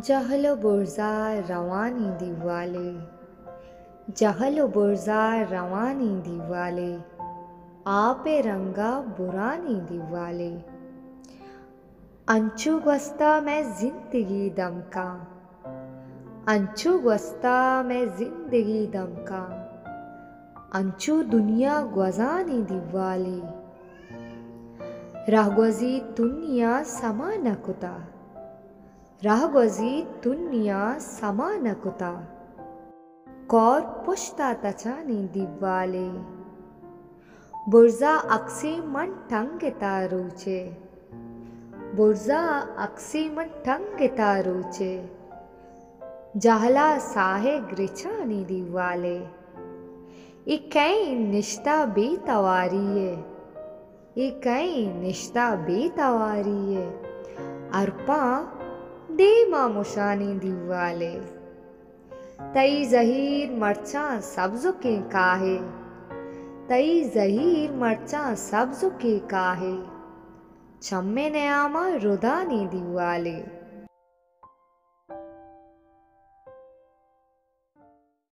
जहलो बुर्जा रवानी दिवाले, जहलो बुर्जा रवानी दिवाले, आपे रंगा बुरानी दिवाले। अंचू gwasta मैं जिंदगी दमका, अंचू gwasta मैं जिंदगी दमका, अंचू दुनिया ग्वजानी दिवाले। रहगवजी दुनिया समानकुता, रहगवजी दुनिया समानकुता, कौर पुश्ता तचानी दिवाले। बुर्जा अक्सी मन टंगिता रूचे, बुर्जा अक्सी मन टंगिता रूचे, जहला साहे ग्रिचानी दिवाले। इकई निश्ता बेतवारिये, इकई निश्ता बेतवारिये, अर्पा दे मामुशानी दिवाले। तई जहीर मरचा सब्ज़ के काहे, तई जहीर मरचा सब्ज़ के काहे, चम्मे नयामा रुदानी दिवाले।